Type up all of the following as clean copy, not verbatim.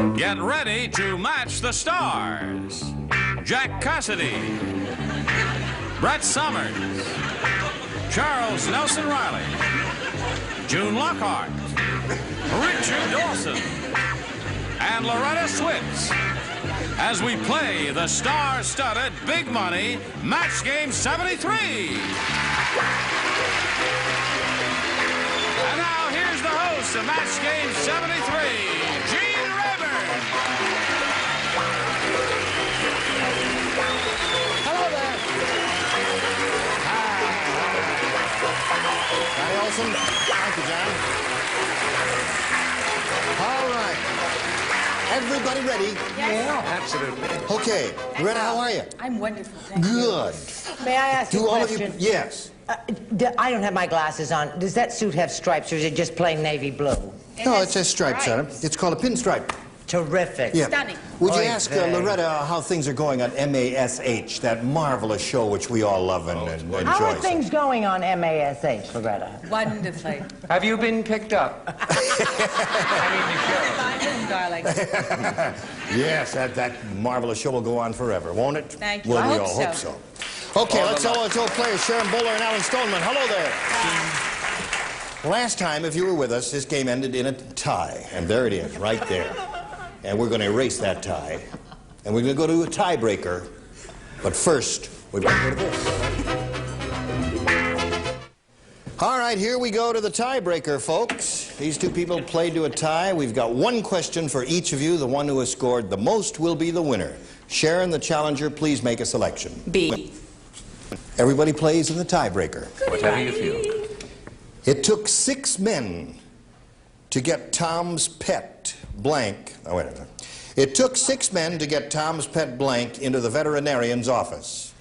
Get ready to match the stars. Jack Cassidy, Brett Summers, Charles Nelson Reilly, June Lockhart, Richard Dawson, and Loretta Swit as we play the star-studded Big Money Match Game 73. And now here's the host of Match Game 73, Gene Rayburn. Hello there. Hi, Olson. Thank you, John. All right. Everybody ready? Yes. Absolutely. Okay. Loretta, how are you? I'm wonderful, thank you. Good. May I ask you a question? Of you? Yes. I don't have my glasses on. Does that suit have stripes, or is it just plain navy blue? No, it says stripes on it. It's called a pinstripe. Terrific. Yeah. Stunning. Would you Oy ask vey. Loretta how things are going on MASH, that marvelous show which we all love and enjoy? How are things going on MASH, Loretta? Wonderfully. Have you been picked up? Darling. Yes, that marvelous show will go on forever, won't it? Thank you. Well, I we hope all hope so. so. Okay, let's all players, Sharon Bowler and Alan Stoneman. Hello there. Last time, if you were with us, this game ended in a tie. And there it is, right there. And we're going to erase that tie. And we're going to go to a tiebreaker. But first, we've got to go to this. All right, here we go to the tiebreaker, folks. These two people played to a tie. We've got one question for each of you. The one who has scored the most will be the winner. Sharon, the challenger, please make a selection. B. Everybody plays in the tiebreaker. Whatever you feel. It took 6 men to get Tom's pet blank. Oh, wait a minute. It took 6 men to get Tom's pet blank into the veterinarian's office.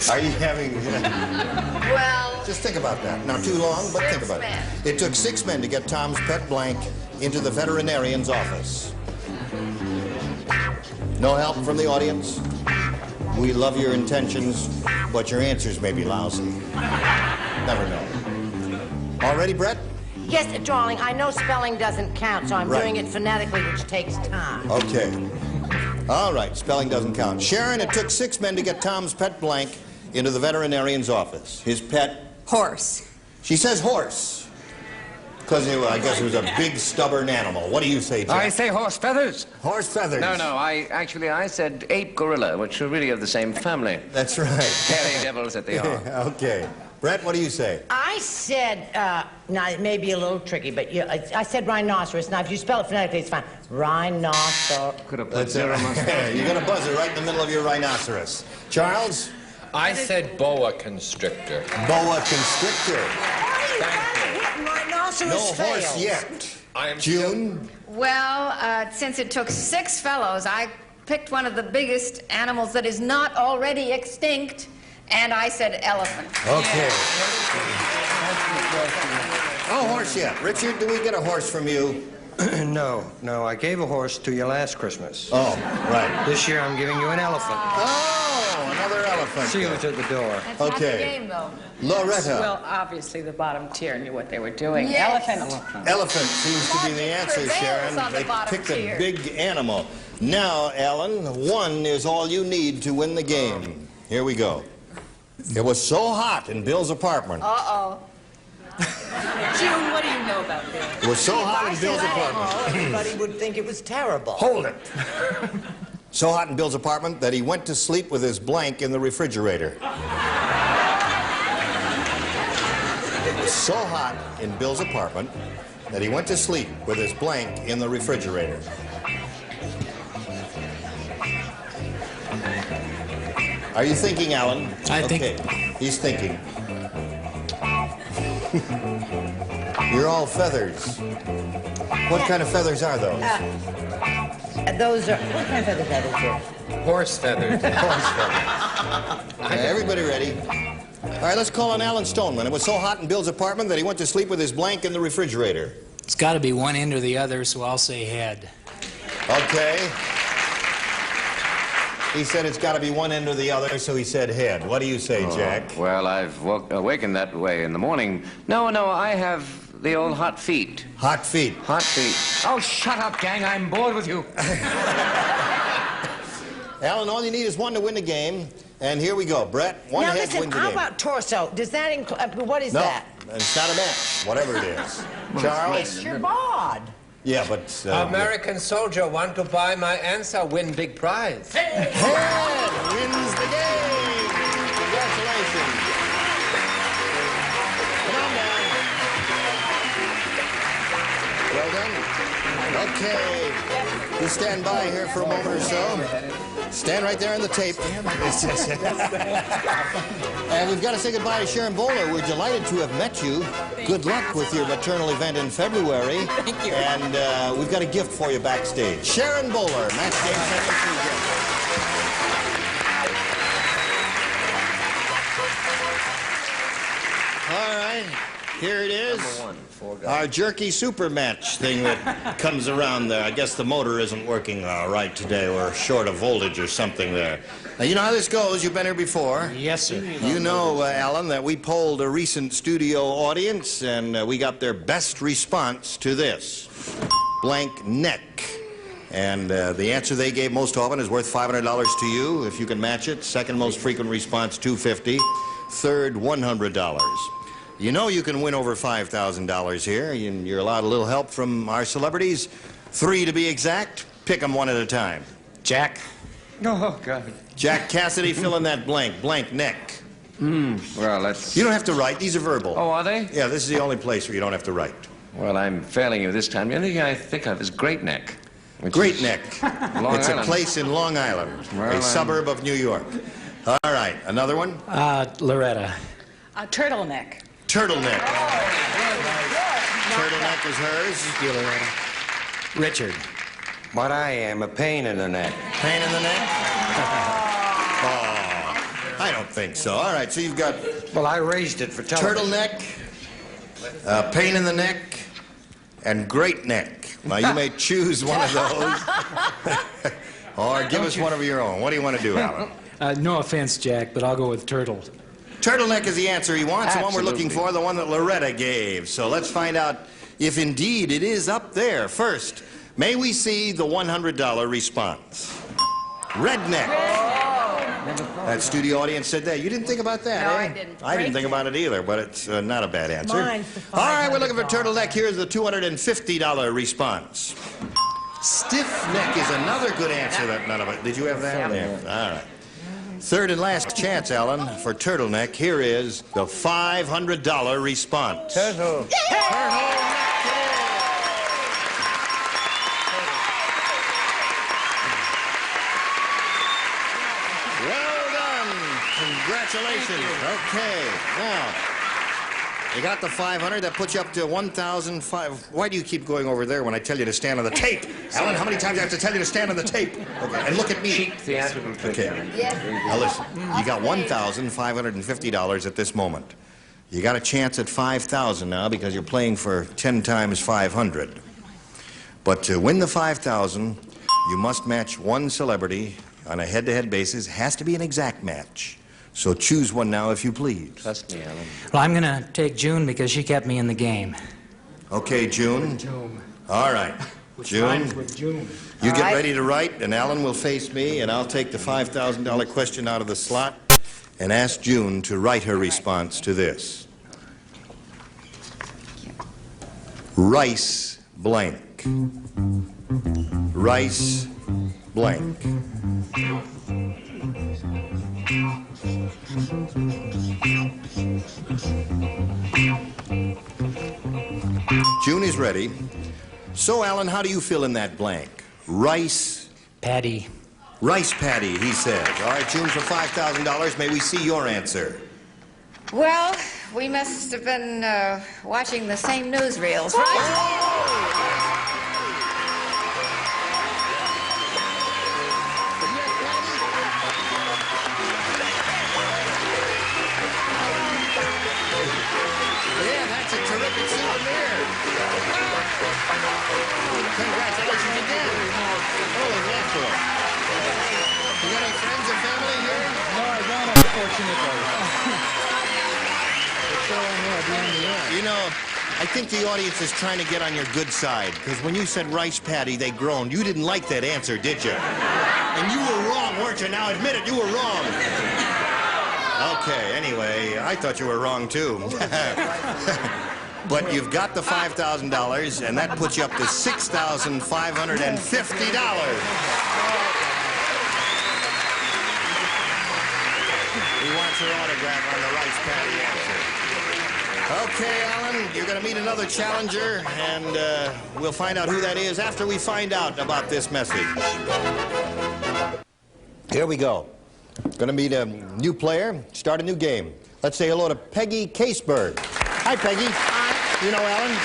Are you having... Well... Just think about that. Not too long, but think about it. It took 6 men to get Tom's pet blank into the veterinarian's office. No help from the audience? We love your intentions, but your answers may be lousy. Never know. All ready, Brett? Yes, darling, I know spelling doesn't count, so I'm Right. doing it phonetically, which takes time. Okay. All right, spelling doesn't count. Sharon, it took 6 men to get Tom's pet blank into the veterinarian's office. His pet? Horse. She says horse. Because I guess it was a big, stubborn animal. What do you say, Jack? I say horse feathers. Horse feathers. No, I said ape gorilla, which are really of the same family. That's right. Hairy devils that they are. Okay. Brett, what do you say? I said, now it may be a little tricky, but I said rhinoceros. Now, if you spell it phonetically, it's fine. Rhinoceros. Could have put That's zero it. You got a buzzer right in the middle of your rhinoceros. Charles? I said boa constrictor. Boa constrictor. Rhinoceros No fails. horse yet. I am June? Well, since it took 6 fellows, I picked one of the biggest animals that is not already extinct, and I said elephant. Okay. No horse yet. Richard, do we get a horse from you? No, I gave a horse to you last Christmas. Oh, right. This year I'm giving you an elephant. Oh, another elephant. See who's at the door. That's not the Okay. game, though. Loretta. Well, obviously the bottom tier knew what they were doing. Yes. Elephant. Elephant seems to be the Logic answer, prevails Sharon. on the They bottom picked a tier. big animal. Now, Alan, 1 is all you need to win the game. Here we go. It was so hot in Bill's apartment. Uh-oh. June, what do you know about this? It was so hot in Bill's apartment. Everybody would think it was terrible. Hold it. So hot in Bill's apartment that he went to sleep with his blank in the refrigerator. It was so hot in Bill's apartment that he went to sleep with his blank in the refrigerator. Are you thinking, Alan? I think- Okay, he's thinking. You're all feathers. What kind of feathers are those? Those are... What kind of feathers are those? horse feathers. Horse feathers. Okay, everybody ready? All right, let's call on Alan Stoneman. It was so hot in Bill's apartment that he went to sleep with his blank in the refrigerator. It's got to be one end or the other, so I'll say head. Okay. He said it's got to be one end or the other, so he said head. What do you say, Jack? Well, I've awakened that way in the morning. No, I have The old hot feet. Hot feet. Hot feet. Oh, shut up, gang. I'm bored with you. Alan, all you need is one to win the game. And here we go. Brett, one Now head listen, win the how game. about torso? Does that include, what is No, that? it's not a match, whatever it is. Charles? It's your bod. Yeah, but... American soldier want to buy my answer, win big prize. Head wins the game. Congratulations. Come on down. Well done. Okay. You stand by here for a moment or so. Stand right there on the tape. And we've got to say goodbye to Sharon Bowler. We're delighted to have met you. Good luck with your maternal event in February. Thank you. And we've got a gift for you backstage. Sharon Bowler, Match Game 73 gift. All right, here it is. Number one, 4 guys. Our jerky super match thing that comes around there. I guess the motor isn't working right today. We're short of voltage or something there. Now, you know how this goes. You've been here before. Yes, sir. You know, Alan, that we polled a recent studio audience, and we got their best response to this. Blank neck. And the answer they gave most often is worth $500 to you, if you can match it. Second most frequent response, $250. Third, $100. You know you can win over $5,000 here. You're allowed a little help from our celebrities. 3 to be exact. Pick them one at a time. Jack? Oh, God. Jack Cassidy, fill in that blank. Blank neck. Well, that's... You don't have to write. These are verbal. Oh, are they? Yeah, this is the only place where you don't have to write. Well, I'm failing you this time. The only thing I think of is Great Neck. Great Neck. Long It's Island. a place in Long Island, Well, a suburb of New York. All right, another one? Loretta. Turtleneck. Turtleneck. Turtleneck is hers. Richard. What I am, a pain in the neck. Pain in the neck? Oh, I don't think so. All right, so you've got Well, I raised it for television. turtleneck, pain in the neck, and great neck. Now, you may choose one of those. Or give us one of your own. What do you want to do, Alan? No offense, Jack, but I'll go with Turtle. Turtleneck is the answer he wants, the one we're looking Absolutely. for, the one that Loretta gave. So let's find out if indeed it is up there. First, may we see the $100 response? Redneck. That studio audience said that. You didn't think about that, No, eh? I didn't. I didn't think about it either, but it's not a bad answer. Mine's the All right, we're looking for $500. turtleneck. Here's the $250 response. Stiff neck is another good answer that none of it. Did you have that? Yeah. All right. Third and last chance, Alan, for turtleneck. Here is the $500 response. Turtle. Well done. Congratulations. Okay. Now, you got the 500. That puts you up to 1,005. Why do you keep going over there when I tell you to stand on the tape? Alan, how many times do I have to tell you to stand on the tape? Okay, and look at me. Cheap theatrical trick. Okay. Now listen, you got $1,550 at this moment. You got a chance at $5,000 now because you're playing for 10 times 500. But to win the $5,000, you must match one celebrity on a head-to-head basis. Has to be an exact match. So choose one now, if you please. Trust me, Alan. Well, I'm going to take June because she kept me in the game. Okay, June. All right. June, With June. you All get right. ready to write, and Alan will face me, and I'll take the $5,000 question out of the slot and ask June to write her response to this. Rice blank. Rice blank. June is ready. So, Alan, how do you fill in that blank? Rice, Patty. rice patty, he says. All right, June, for $5,000, may we see your answer? Well, we must have been watching the same newsreels, right? Yeah, that's a terrific souvenir. Congratulations again. Oh, wonderful. You got any friends or family here? No, I don't, unfortunately. You know, I think the audience is trying to get on your good side, because when you said rice patty, they groaned. You didn't like that answer, did you? And you were wrong, weren't you? Now admit it, you were wrong. Okay, anyway, I thought you were wrong, too. But you've got the $5,000, and that puts you up to $6,550. He wants your autograph on the rice patty answer. Okay, Alan, you're going to meet another challenger, and we'll find out who that is after we find out about this message. Here we go. Going to meet a new player, start a new game. Let's say hello to Peggy Caseberg. Hi, Peggy. Hi. You know Alan?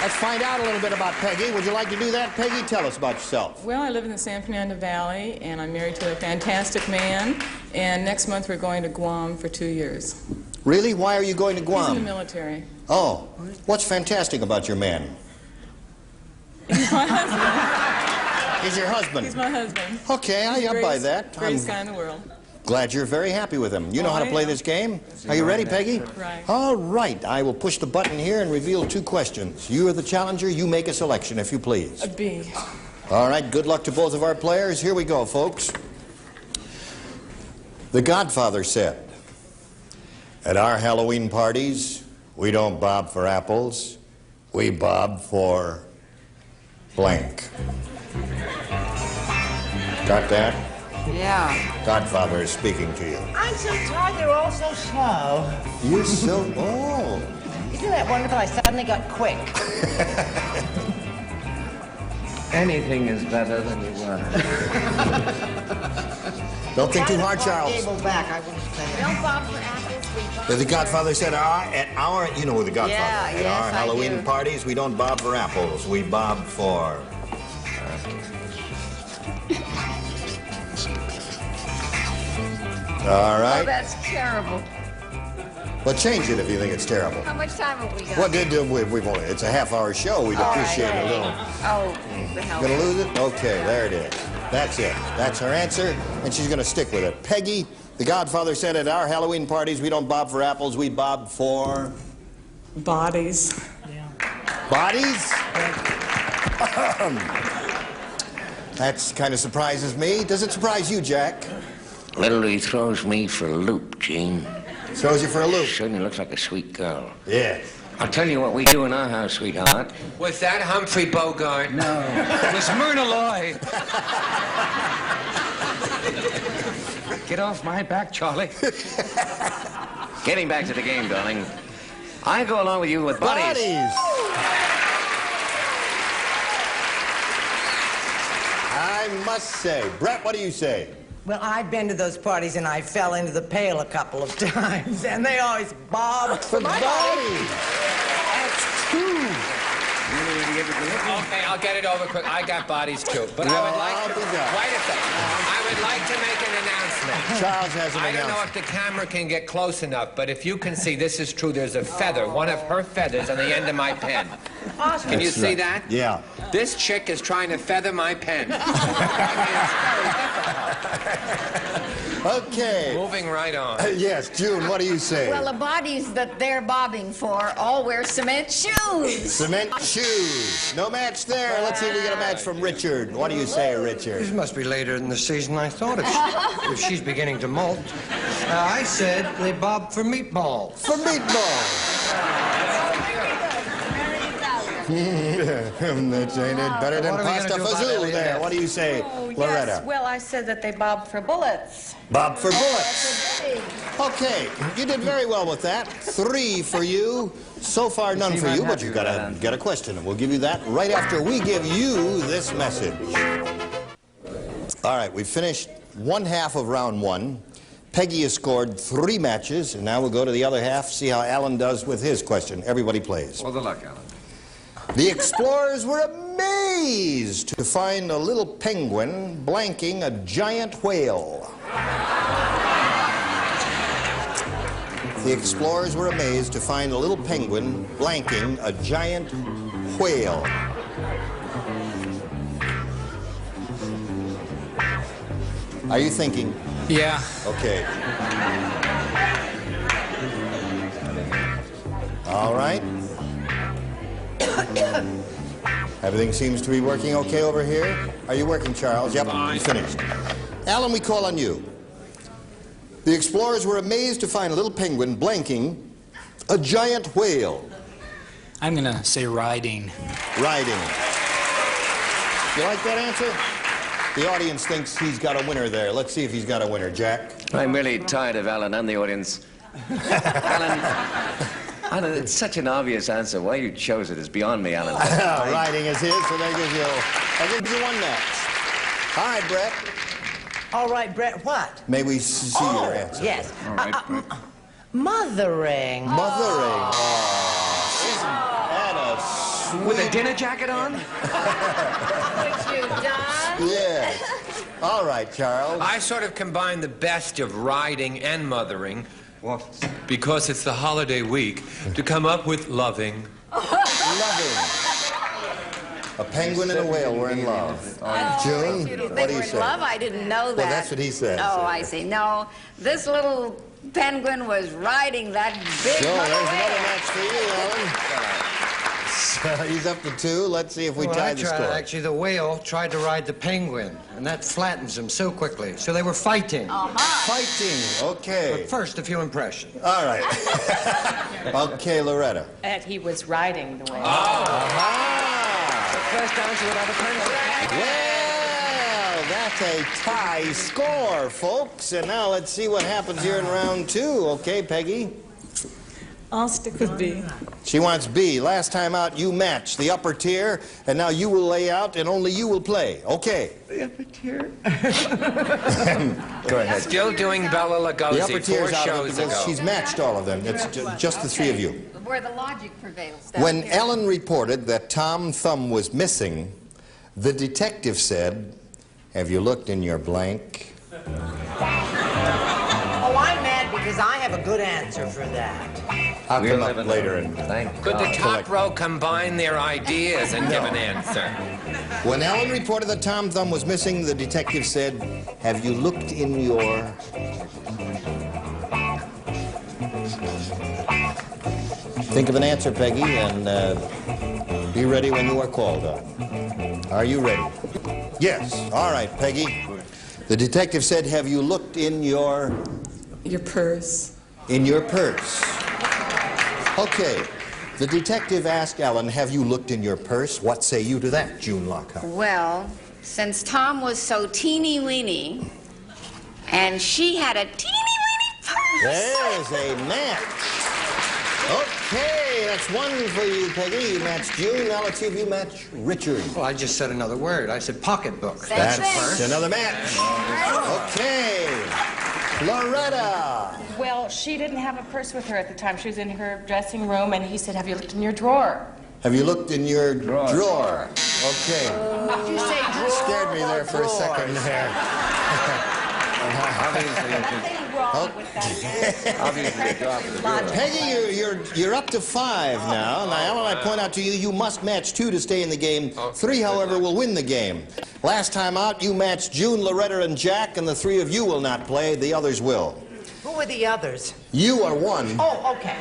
Let's find out a little bit about Peggy. Would you like to do that, Peggy? Tell us about yourself. Well, I live in the San Fernando Valley, and I'm married to a fantastic man. And next month we're going to Guam for 2 years. Really? Why are you going to Guam? He's in the military. Oh, what's fantastic about your man? He's my husband. He's your husband? He's my husband. Okay, I buy that. Greatest guy in the world. Glad you're very happy with him. You know how to play this game? Are you ready, Peggy? Right. All right. I will push the button here and reveal 2 questions. You are the challenger. You make a selection, if you please. A B. All right. Good luck to both of our players. Here we go, folks. The Godfather said, "At our Halloween parties, we don't bob for apples. We bob for blank." Got that? Yeah. Godfather is speaking to you. I'm so tired, they're all so slow. You're so old. Isn't that wonderful? I suddenly got quick. Anything is better than you were. Don't think too hard, Charles. Back, I wouldn't say that. Don't bob for apples. We bob The Godfather said, at our, you know the Godfather. Yeah, at yes, our I Halloween do. parties, we don't bob for apples. We bob for... All Oh, right. that's terrible. Well, change it if you think it's terrible. How much time have we got? What did we've only? It's a half-hour show. We'd appreciate a little. Oh, the hell. Gonna lose it? Okay, there it is. That's it. That's her answer, and she's gonna stick with it. Peggy, the Godfather said at our Halloween parties we don't bob for apples. We bob for Bodies. bodies. That's kind of surprises me. Does it surprise you, Jack? Literally throws me for a loop, Gene. Throws you for a loop. Certainly looks like a sweet girl. Yeah. I'll tell you what we do in our house, sweetheart. Was that Humphrey Bogart? No. It was Myrna Loy. Get off my back, Charlie. Getting back to the game, darling. I go along with you with buddies. Buddies. I must say, Brett, what do you say? Well, I've been to those parties and I fell into the pail a couple of times, and they always bob for my body. That's 2. Okay, I'll get it over quick. I got bodies too. But I would like to... Wait a second. I would like to make an announcement. Charles has an I don't know announcement. if the camera can get close enough, but if you can see, this is true. There's a feather, one of her feathers on the end of my pen. Can you see that? Yeah. This chick is trying to feather my pen. Okay. Moving right on. Yes, June, what do you say? Well, the bodies that they're bobbing for all wear cement shoes. Cement shoes. No match there. Let's see if we get a match from Richard. What do you say, Richard? This must be later in the season I thought if she's beginning to molt. I said they bob for meatballs. For meatballs. That ain't it better than What are we pasta gonna do about fazool Elliot? there. What do you say, Loretta? Yes, well, I said that they bob for bullets. Bob for bullets. Okay, you did very well with that. 3 for you. So far, none for you, but you've got to get a question, and we'll give you that right after we give you this message. All right, we've finished 1/2 of round 1. Peggy has scored 3 matches, and now we'll go to the other half, see how Alan does with his question. Everybody plays. Well, good luck, Alan. The explorers were amazed to find a little penguin blanking a giant whale. The explorers were amazed to find a little penguin blanking a giant whale. Are you thinking? Yeah. Okay. All right. Everything seems to be working okay over here. Are you working, Charles? Yep, you finished. Alan, we call on you. The explorers were amazed to find a little penguin blanking a giant whale. I'm going to say riding. Riding. You like that answer? The audience thinks he's got a winner there. Let's see if he's got a winner. Jack? I'm really tired of Alan and the audience. Alan, it's such an obvious answer. Why you chose it is beyond me, Alan. Riding is his, so that gives you one match. All right, Brett. All right, Brett, what? May we see your answer? Yes. All right, Brett. Mothering. Mothering. Isn't that a sweet... With a dinner jacket on? Which you done? Yes. All right, Charles. I sort of combine the best of riding and mothering. What? Because it's the holiday week, to come up with loving. Loving. A penguin and a whale were in love. June, what do you say? They were in love? I didn't know that. Well, that's what he says. Oh, I see. No, this little penguin was riding that big So mother there's whale. another match for you, Alan. So he's up to 2. Let's see if we tie the score. Actually, the whale tried to ride the penguin, and that flattens him so quickly. So they were fighting. Fighting. Okay. But first, a few impressions. All right. Okay, Loretta. That he was riding the whale. First answer without a pencil. Well, that's a tie score, folks. And now let's see what happens here in round 2. Okay, Peggy? I'll stick with B. She wants B. Last time out, you matched the upper tier, and now you will lay out, and only you will play. Okay. The upper tier? Go ahead. Still doing Bela The Lugosi upper 4 tier's out of it shows because ago. she's matched all of them. It's just the 3 of you. Where the logic prevails. down When here. Ellen reported that Tom Thumb was missing, the detective said, "Have you looked in your blank?" Oh, I'm mad because I have a good answer for that. I'll We'll come live up in later a- and... Thank Could the God. top row combine their ideas and give an answer? When Ellen reported that Tom Thumb was missing, the detective said, "Have you looked in your..." Think of an answer, Peggy, and be ready when you are called on. Are you ready? Yes. All right, Peggy. The detective said, "Have you looked in your..." Your purse. In your purse. Okay. The detective asked Ellen, "Have you looked in your purse?" What say you to that, June Lockhart? Well, since Tom was so teeny-weeny, and she had a teeny-weeny purse. There's a match. Okay, that's 1 for you, Peggy. You matched June. Now let's see if you match Richard. Well, I just said another word. I said pocketbook. Same That's thing. another match. Okay. Loretta. Well, she didn't have a purse with her at the time. She was in her dressing room, and he said, "Have you looked in your drawer?" Have you looked in your drawer? Okay. Did you say drawer? Scared me there for a second there. Nothing wrong with that. Obviously, a drop of the drawer. Peggy, you're up to 5 now. Now, Alan, I point out to you, you must match 2 to stay in the game. 3, however, will win the game. Last time out, you matched June, Loretta, and Jack, and the 3 of you will not play. The others will. Who were the others? You are 1. Oh, okay.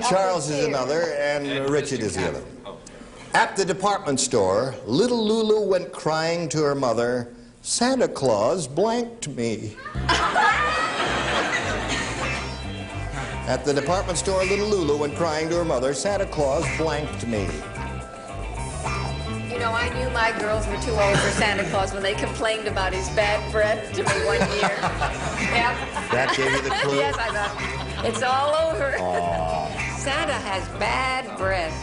Charles is another, and Richard is the other. At the department store, little Lulu went crying to her mother, "Santa Claus blanked me." At the department store, little Lulu went crying to her mother, "Santa Claus blanked me." You know, I knew my girls were too old for Santa Claus when they complained about his bad breath to me one year. Yep. That gave you the clue? Yes, I thought, it's all over. Santa has bad breath.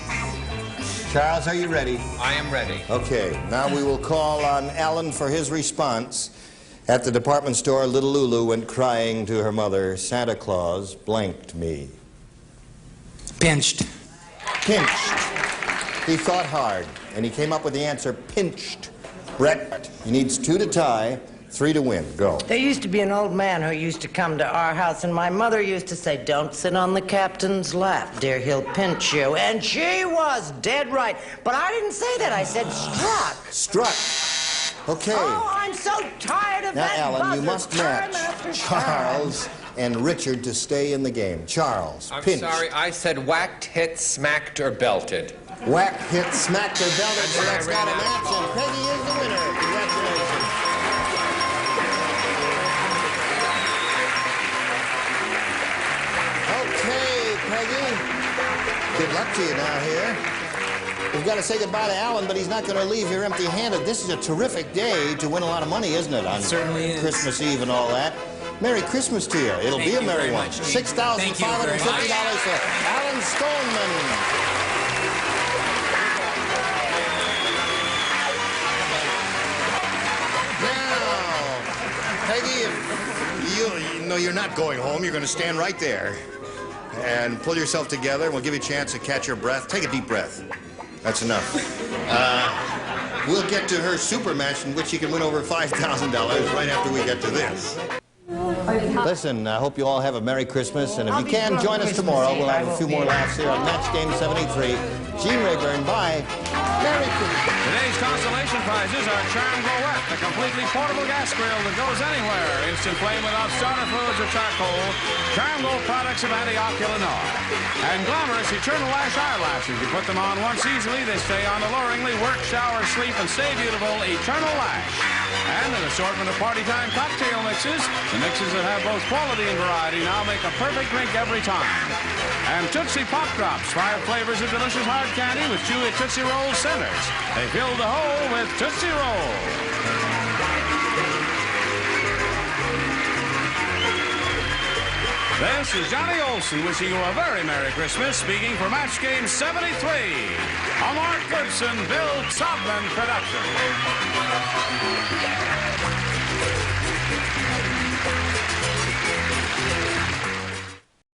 Charles, are you ready? I am ready. Okay, now we will call on Alan for his response. At the department store, little Lulu went crying to her mother, "Santa Claus blanked me." Pinched. Pinched. He thought hard, and he came up with the answer, pinched. Brett, he needs 2 to tie, 3 to win. Go. There used to be an old man who used to come to our house, and my mother used to say, "Don't sit on the captain's lap, dear, he'll pinch you." And she was dead right. But I didn't say that. I said struck. Struck. Okay. Oh, I'm so tired of Now, that Alan, you buzzer. must Turn match after turn. Charles and Richard to stay in the game. Charles, I'm pinch. sorry, I said whacked, hit, smacked, or belted. Whack, hit, smacked, or belted, so that's not a match, and Peggy is the winner. Congratulations. Okay, Peggy. Good luck to you now here. We've got to say goodbye to Alan, but he's not going to leave here empty-handed. This is a terrific day to win a lot of money, isn't it? On certainly is. Christmas Eve and all that. Merry Christmas to you. It'll be a merry one. $6,550 for Alan Stoneman. Peggy, no, you're not going home. You're going to stand right there and pull yourself together. We'll give you a chance to catch your breath. Take a deep breath. That's enough. We'll get to her super match in which you can win over $5,000 right after we get to this. Listen, I hope you all have a Merry Christmas, and if you can, join us tomorrow. We'll have a few more laughs here on Match Game 73. Gene Rayburn, bye. Merry Christmas. Today's consolation prizes are Charm Go-Wet, the completely portable gas grill that goes anywhere. Instant flame without starter fluids or charcoal. Charm Go products of antiocular oil. And glamorous Eternal Lash eyelashes. You put them on once easily, they stay on alluringly. Work, shower, sleep, and stay beautiful. Eternal Lash. And an assortment of party time cocktail mixes. The mixes that have both quality and variety now make a perfect drink every time. And Tootsie Pop Drops, 5 flavors of delicious hard candy with chewy Tootsie Roll centers. They fill the hole with Tootsie Roll. This is Johnny Olson wishing you a very Merry Christmas, speaking for Match Game 73, a Mark Goodson, Bill Tubman production.